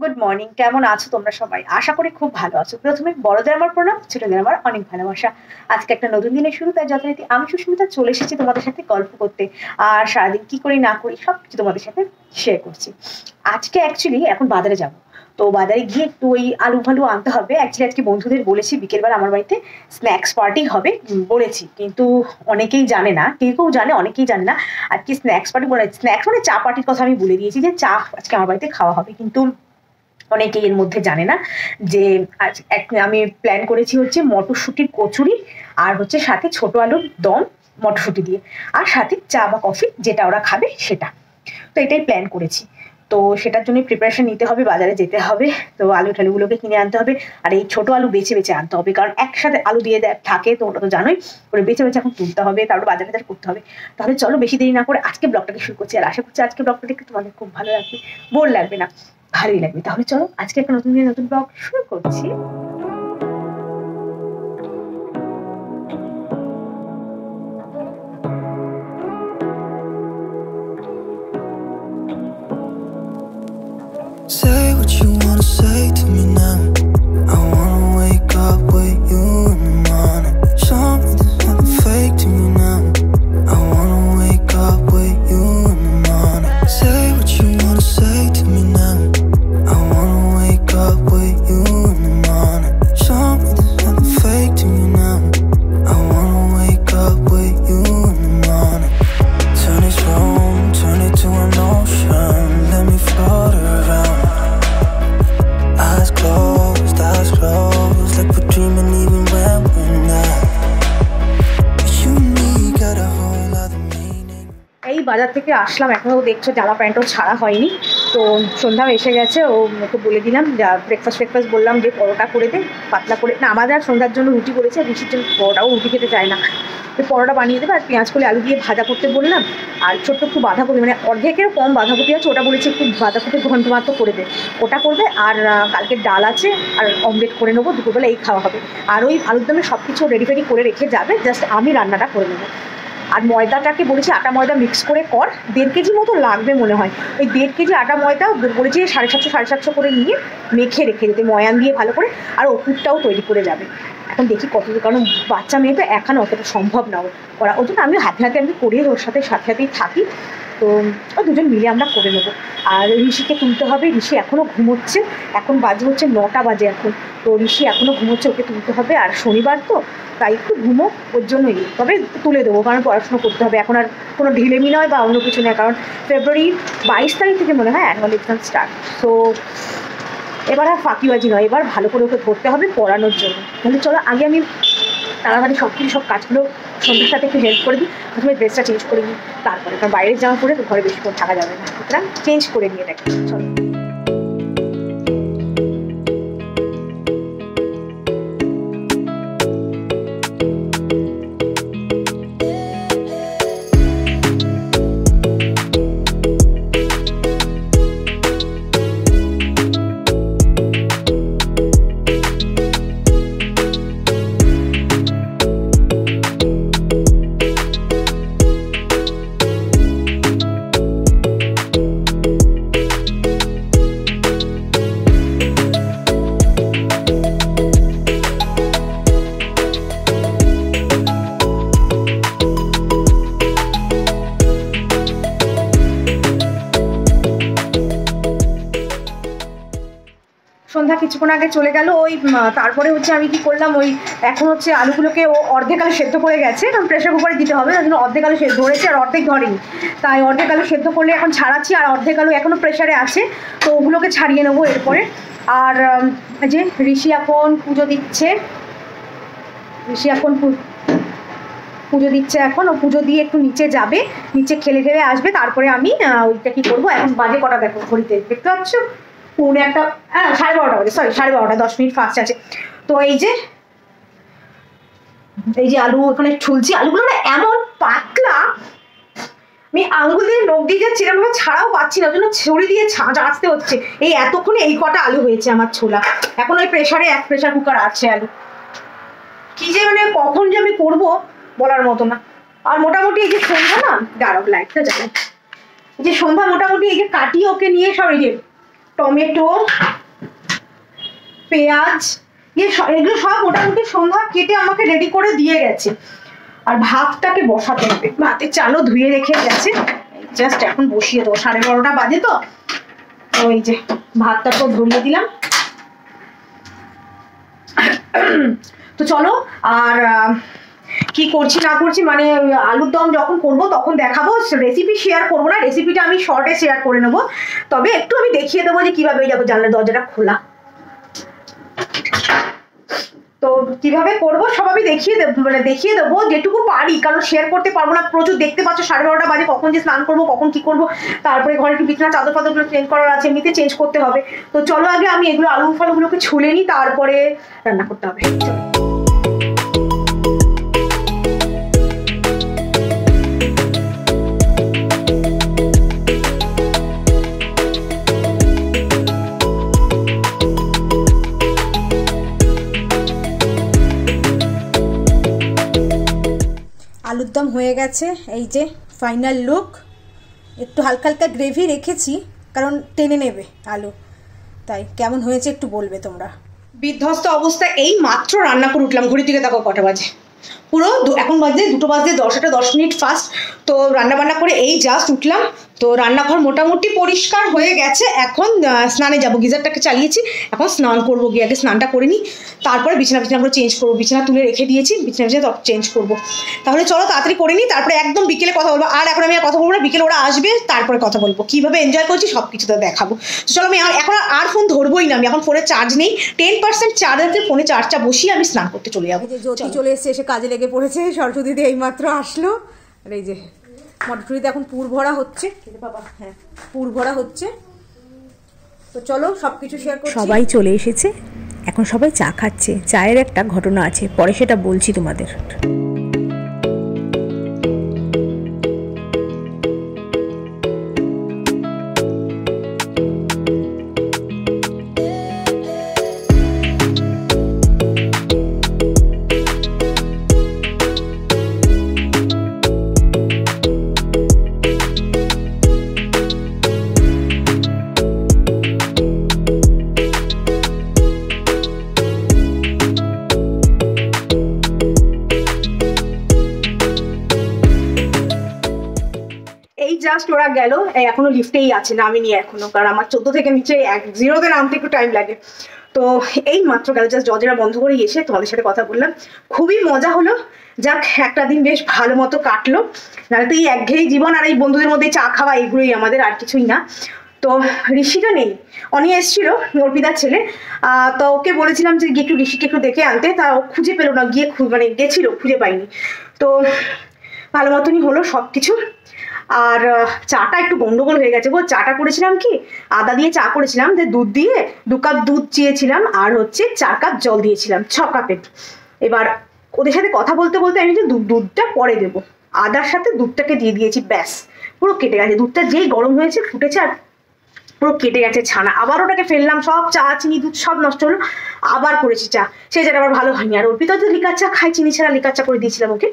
Good morning, কেমন আছো তোমরা সবাই? আশা করি খুব ভালো আছো। প্রথমে বড়দের আমার প্রণাম, ছোটদের আমার অনেক ভালোবাসা। আজকে একটা নতুন দিনের শুরু, তাই যথারীতি আমি সুস্মিতা চলে এসেছি তোমাদের সাথে গল্প করতে। আর সারাদিন কি করি না করি সবকিছু তোমাদের সাথে শেয়ার করছি। আজকে অ্যাকচুয়ালি এখন বাজারে যাব, তো বাজারে গিয়ে একটু ওই আলু ফালু আনতে হবে। অ্যাকচুয়ালি আজকে বন্ধুদের বলেছি বিকেলবেলা আমার বাড়িতে স্ন্যাক্স পার্টি হবে বলেছি, কিন্তু অনেকেই জানে না, কেউ কেউ জানে অনেকেই জানে না। আজকে স্ন্যাক্স পার্টি বলে, স্ন্যাক্স মানে চা পার্টির কথা আমি বলে দিয়েছি যে চা আজকে আমার বাড়িতে খাওয়া হবে, কিন্তু অনেকেই এর মধ্যে জানে না যে আজ আমি প্ল্যান করেছি হচ্ছে মটরশুঁটির কচুরি, আর হচ্ছে সাথে ছোট আলুর দম মটরশুঁটি দিয়ে, আর সাথে চা বা কফি যেটা ওরা খাবে সেটা। তো এটাই প্ল্যান করেছি। তো সেটার জন্য প্রিপারেশন নিতে হবে, বাজারে যেতে হবে। তো আলু ঠালুগুলোকে কিনে আনতে হবে, আর এই ছোট আলু বেছে বেছে আনতে হবে, কারণ একসাথে আলু দিয়ে থাকে তো ওটা তো জানোই, ওটা বেছে বেছে এখন তুলতে হবে, তারপর বাজারে করতে হবে। তাহলে চলো বেশি দেরি না করে আজকে ব্লগটাকে শুরু করছি, আর আশা করছি আজকে ব্লগটা দেখতে তোমাদের খুব ভালো লাগবে, বোর লাগবে না, ভালোই লাগবে। তাহলে চলো আজকে একটা নতুন দিনে নতুন ব্লগ শুরু করছি। Say what you wanna say to me now. I wanna wake up with you in the morning. Show me there's nothing fake to me now. I wanna wake up with you in the morning. Say what you wanna say to me now. I wanna wake up with you in the morning. Show me there's nothing fake to me now. I wanna wake up with you in the morning. Turn this room, turn it to an ocean. Let me float around. Eyes closed, like we're dreaming even when we're not. You and me got a whole other meaning. এই বাজার থেকে আসলাম, এখনো দেখছো জামা প্যান্টও ছাড়া হয়নি। তো সন্ধ্যা এসে গেছে, ওকে বলে দিলাম ব্রেকফাস্ট বললাম যে পরোটা করে দে, পাতলা করে। না, আমাদের আর সন্ধ্যার জন্য রুটি করেছে, ঋষির জন্য পরোটাও, রুটি খেতে চায় না। তো পরোটা বানিয়ে দেবে, আর পেঁয়াজ করে আলু দিয়ে ভাজা করতে বললাম। আর ছোট্ট একটু বাঁধাকপি, মানে অর্ধেকেরও কম বাঁধাকপি আছে, ওটা বলেছি একটু বাঁধাকপি ঘন্ট মাত্র করে দে, ওটা করবে। আর কালকে ডাল আছে, আর অমলেট করে নেবো, দুপুরবেলা এই খাওয়া হবে। আর ওই আলুর দমে সব কিছু রেডি ফেডি করে রেখে যাবে, জাস্ট আমি রান্নাটা করে নেবো। আর ময়দাটাকে বলেছি আটা ময়দা মিক্স করে কর, 1.5 কেজি মতো লাগবে মনে হয়। ওই 1.5 কেজি আটা ময়দা বলেছি 750 করে নিয়ে মেখে রেখে দিতে, ময়ান দিয়ে ভালো করে। আর ওষুধটাও তৈরি করে যাবে। এখন দেখি কত, কারণ বাচ্চা মেয়ে তো এখন অতটা সম্ভব না করা, ওই জন্য আমি হাতে আমি করি, ওর সাথেই থাকি। তো দুজন মিলে আমরা করে নেবো। আর ঋষিকে তুলতে হবে, ঋষি এখনও ঘুমোচ্ছে, এখন বাজে হচ্ছে 9টা বাজে এখন। তো ঋষি এখনও ঘুমোচ্ছে, ওকে তুলতে হবে। আর শনিবার তো, তাই একটু ঘুমো, ওর জন্যই। তবে তুলে দেবো, কারণ পড়াশুনো করতে হবে, এখন আর কোনো ঢিলেমি নয় বা অন্য কিছু নয়, কারণ ফেব্রুয়ারি 22 তারিখ থেকে মনে হয় অ্যানুয়াল এক্সাম স্টার্ট। সো এবার আর ফাঁকিবাজি নয়, এবার ভালো করে ওকে ধরতে হবে পড়ানোর জন্য। তাহলে চলো আগে আমি তাড়াতাড়ি সব কাজগুলো সন্ধ্যার সাথে একটু হেল্প করে দিই। প্রথমে ড্রেসটা চেঞ্জ করে দিই, তারপরে, কারণ বাইরের জামা পরে তো ঘরে বেশিক্ষণ থাকা যাবে না, সুতরাং চেঞ্জ করে নিয়ে এটাকে চলো। সন্ধ্যা কিছুক্ষণ আগে চলে গেল। ওই তারপরে হচ্ছে আমি কি করলাম, ওই এখন হচ্ছে আলুগুলোকে ও অর্ধেক আলু সেদ্ধ করে গেছে, কারণ প্রেশার কুকারে দিতে হবে, তার জন্য অর্ধেক আলু ধরেছে আর অর্ধেক ধরেনি। তাই অর্ধেক আলু সেদ্ধ করলে এখন ছাড়াচ্ছি, আর অর্ধেক আলু এখনও প্রেশারে আছে, তো ওগুলোকে ছাড়িয়ে নেবো এরপরে। আর যে ঋষি এখন পুজো দিচ্ছে, পুজো দিচ্ছে এখন। ও পুজো দিয়ে একটু নিচে যাবে, নিচে খেলে আসবে, তারপরে আমি ওইটা কি করবো। এখন বাজে কটা দেখো ঘড়িতে, দেখতে পাচ্ছ 1:45, 12:30 বাজে, সরি 12:30, 10 মিনিট ফাস্ট আছে। তো এই যে আলু ওখানে ছুলছি, আলুগুলো না এমন পাতলা, আমি আঙুল দিয়ে নখ দিয়ে যাচ্ছি, এরকম ছাড়াও পাচ্ছি না, ওই জন্য ছুরি দিয়ে চাঁচতে হচ্ছে। এই এতক্ষণে এই কটা আলু হয়েছে আমার ছোলা। এখন ওই প্রেশারে এক প্রেশার কুকার আছে আলু, কি যে মানে কখন যে আমি করবো বলার মতো না। আর মোটামুটি এই যে সন্ধ্যা না, দাঁড়াও লাইটটা জ্বালাই, এই যে সন্ধ্যা মোটামুটি এই যে কাটিয়ে ওকে নিয়ে সব এই যে টমেটো, পেঁয়াজ, এগুলো সব মোটামুটি সন্ধ্যা কেটে আমাকে রেডি করে দিয়ে গেছে। আর ভাতটাকে বসাতে হবে, ভাতের চালও ধুয়ে রেখে গেছে, জাস্ট এখন বসিয়ে দেবো। 12:30 বাজে তো। ওই যে ভাতটা তো ধরিয়ে দিলাম। তো চলো, আর কি করছি না করছি মানে আলুর দম যখন করবো তখন দেখাবো, রেসিপি শেয়ার করবো না, রেসিপিটা আমি শর্টে শেয়ার করে নেবো। তবে একটু আমি দেখিয়ে দেবো যে কিভাবে যাবো, জানলার দরজাটা খোলা, তো কিভাবে করবো সব আমি দেখিয়ে দেবো যেটুকু পারি, কারণ শেয়ার করতে পারবো না প্রচুর। দেখতে পাচ্ছ 12:30 বাজে, কখন যে স্নান করবো, কখন কি করবো, তারপরে ঘরে কি বিছানা চাদর ফাদরগুলো চেঞ্জ করার আছে, এমনিতে চেঞ্জ করতে হবে। তো চলো আগে আমি এগুলো আলু ফালুগুলোকে ছুলে নিই, তারপরে রান্না করতে হবে। আলুর দম হয়ে গেছে, এই যে ফাইনাল লুক। একটু হালকা হালকা গ্রেভি রেখেছি কারণ টেনে নেবে আলু, তাই কেমন হয়েছে একটু বলবে তোমরা। বিধ্বস্ত অবস্থা, এই মাত্র রান্না করে উঠলাম। ঘড়ি থেকে দেখো কটা বাজে, পুরো এখন বাজে 2টো বাজে 10 মিনিট ফার্স্ট। তো রান্না বান্না করে এই জাস্ট উঠলাম। তো রান্নাঘর মোটামুটি পরিষ্কার হয়ে গেছে, এখন স্নানে যাবো। গিজারটাকে চালিয়েছি, এখন স্নান করবো, গিয়ে আগে স্নানটা করে নিই, তারপরে বিছানাগুলো চেঞ্জ করবো। বিছানা তুলে রেখে দিয়েছি, বিছানা চেঞ্জ করবো। তাহলে চলো তাড়াতাড়ি করে নিই, তারপরে একদম বিকেলে কথা বলবো। আর এখন আমি আর কথা বলবো না, বিকেলে ওরা আসবে তারপরে কথা বলবো, কীভাবে এনজয় করছি সব কিছু তো দেখাবো। চলো আমি এখন আর ফোন ধরবোই না, আমি এখন ফোনে চার্জ নেই, 10% চার্জ আছে, ফোনে চার্জটা বসিয়ে আমি স্নান করতে চলে যাবো। জ্যোতি চলে এসছে, এসে কাজে লেগে পড়েছে। সরস্বতী দিয়ে এইমাত্র আসলো। আর এই যে মটরশুঁটিতে এখন পুর ভরা হচ্ছে, বাবা হ্যাঁ পুর ভরা হচ্ছে। তো চলো সব কিছু শেয়ার করছি। সবাই চলে এসেছে, এখন সবাই চা খাচ্ছে। চায়ের একটা ঘটনা আছে, পরে সেটা বলছি তোমাদের। জাস্ট ওরা গেল, এখনো লিফটেই আছে, নামিনি এখনো, কারণ আমার 14 থেকে নিচে 0-তে নামতে একটু টাইম লাগে। তো এই মাত্র গেল, জাস্ট দরজাটা বন্ধ করে এসে তোমাদের সাথে কথা বললাম। খুবই মজা হলো, যাক একটা দিন বেশ ভালো মতো কাটলো। নাহলে তো এই একঘেয়েই জীবন, আর এই বন্ধুদের মধ্যে চা খাওয়া এগুলোই আমাদের, আর কিছুই না। তো ঋষিটা নেই, অনিয়া এসেছিল, অর্পিতার ছেলে। তো ওকে বলেছিলাম যে একটু ঋষিকে একটু দেখে আনতে, তা ও খুঁজে পেলো না, গিয়ে মানে গেছিল, খুঁজে পাইনি। তো ভালো মতনই হলো সব কিছু। আর চাটা একটু গন্ডগোল হয়ে গেছে গো। চাটা করেছিলাম কি, আদা দিয়ে চা করেছিলাম, যে দুধ দিয়ে 2 কাপ দুধ চেয়েছিলাম, আর হচ্ছে 4 কাপ জল দিয়েছিলাম, 6 কাপের। এবার ওদের সাথে কথা বলতে বলতে আমি যে দুধটা পরে দেবো, আদার সাথে দুধটাকে দিয়ে দিয়েছি, ব্যাস পুরো কেটে গেছে। দুধটা যেই গরম হয়েছে, ফুটেছে, আর পুরো কেটে গেছে ছানা। আবার ওটাকে ফেললাম, সব চা চিনি দুধ সব নষ্ট হলো। আবার করেছি চা, সেই চাটা আবার ভালো হয়নি। আর অর্পিতা তো লিকার চা খাই, চিনি ছাড়া লিকার চা করে দিয়েছিলাম ওকে।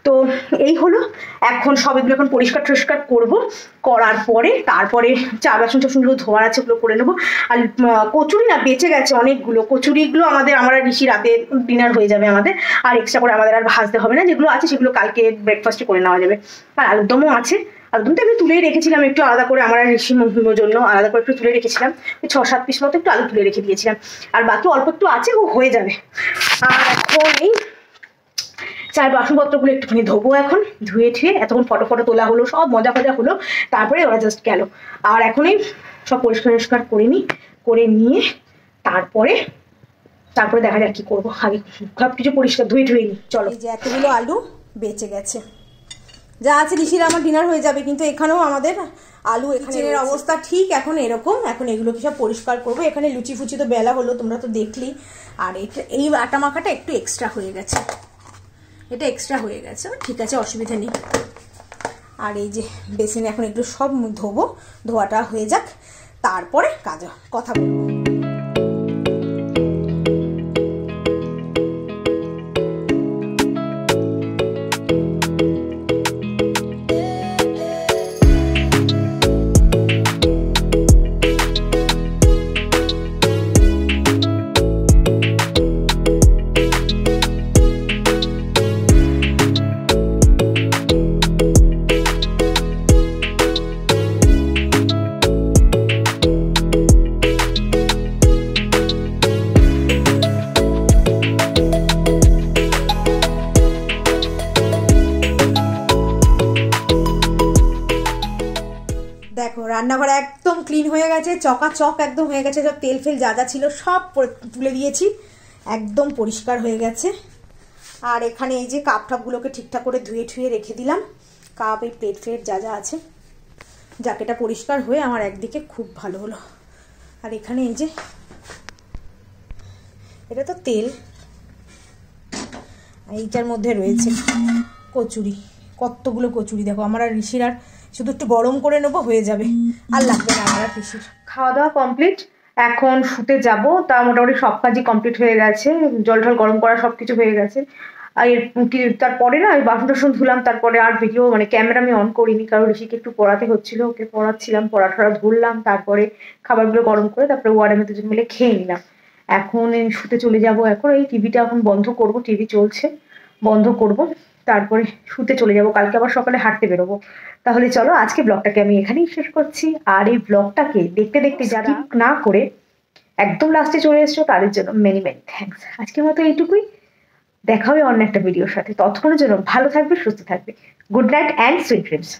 তো এই হলো, এখন সব এগুলো এখন পরিষ্কার টরিষ্কার করবো, করার পরে তারপরে চা বাসন টাসনগুলো ধোয়ার আছে, ওগুলো করে নেবো। আর কচুরি না বেঁচে গেছে অনেকগুলো, কচুরিগুলো আমরা ঋষি রাতে ডিনার হয়ে যাবে আমাদের, আর এক্সট্রা করে আমাদের আর ভাজতে হবে না। যেগুলো আছে সেগুলো কালকে ব্রেকফাস্টে করে নেওয়া যাবে। আর আলুর দমও আছে, আলুদমটা আমি তুলে রেখেছিলাম একটু আলাদা করে, আমার ঋষি মহিমের জন্য আলাদা করে একটু তুলে রেখেছিলাম, 6-7 পিস মতো একটু আলু তুলে রেখে দিয়েছিলাম, আর বাকি অল্প একটু আছে, ও হয়ে যাবে। আর এখন এই চায়ের বাসনপত্রগুলো একটুখানি ধোবো, এখন ধুয়ে ঠুয়ে এতক্ষণ ফটো তোলা হলো, সব মজা ফজা হলো, তারপরে ওরা জাস্ট গেল। আর এখনই সব পরিষ্কার করে নিই, করে নিয়ে তারপরে দেখা যাক কি করবো। আগে সব কিছু পরিষ্কার ধুয়ে নিই। চলো, এই যে এতগুলো আলু বেঁচে গেছে, যা আছে ঋষির আমার ডিনার হয়ে যাবে, কিন্তু এখানেও আমাদের আলু, এখানের অবস্থা ঠিক এখন এরকম। এখন এগুলোকে সব পরিষ্কার করবো। এখানে লুচি ফুচি তো বেলা হলো, তোমরা তো দেখলি। আর এই আটা মাখাটা একটু এক্সট্রা হয়ে গেছে, এটা এক্সট্রা হয়ে গেছে, ঠিক আছে, অসুবিধা নেই। আর এই যে বেসিনে এখন একটু সব ধোবো, ধোয়াটা হয়ে যাক, তারপরে কথা বলবো। রান্নাঘর একদম ক্লিন হয়ে গেছে, চকাচক একদম হয়ে গেছে, সব তেল ফেল যা যা ছিল সব তুলে দিয়েছি, একদম পরিষ্কার হয়ে গেছে। আর এখানে এই যে কাপ টাপগুলোকে ঠিকঠাক করে ধুয়ে ঠুয়ে রেখে দিলাম, কাপ এই প্লেট ফ্লেট যা যা আছে, জাকেটা পরিষ্কার হয়ে আমার একদিকে খুব ভালো হলো। আর এখানে এই যে এটা তো তেল, এইটার মধ্যে রয়েছে কচুরি, কতগুলো কচুরি দেখো। আমার আর ঋষির আর শুধু একটু গরম করে নেবো, হয়ে যাবে, আর লাগবে না আমার আর ঋষির। খাওয়া দাওয়া কমপ্লিট, এখন শুতে যাব। তা মোটামুটি সব কাজই কমপ্লিট হয়ে গেছে, জল টল গরম করা সব কিছু হয়ে গেছে। আর তারপরে না ওই বাসন টাসন ধুলাম, তারপরে আর ভিডিও মানে ক্যামেরা আমি অন করিনি, কারণ ঋষিকে একটু পড়াতে হচ্ছিল, ওকে পড়াচ্ছিলাম, পড়াটা ধরলাম, তারপরে খাবারগুলো গরম করে তারপরে ওয়ার্ডে মধ্যে দুজন মিলে খেয়ে নিলাম। এখন শুতে চলে যাব। এখন এই টিভিটা এখন বন্ধ করব, টিভি চলছে, বন্ধ করব, তারপরে শুতে চলে যাব। কালকে আবার সকালে হাঁটতে বেরোবো। তাহলে চলো আজকে ব্লগটাকে আমি এখানেই শেষ করছি। আর এই ব্লগটাকে দেখতে দেখতে যারা না করে একদম লাস্টে চলে এসছো তাদের জন্য মেনি মেনি থ্যাঙ্কস। আজকের মতো এইটুকুই, দেখা হবে অন্য একটা ভিডিওর সাথে। ততক্ষণের জন্য ভালো থাকবে, সুস্থ থাকবে। Good night and sweet dreams.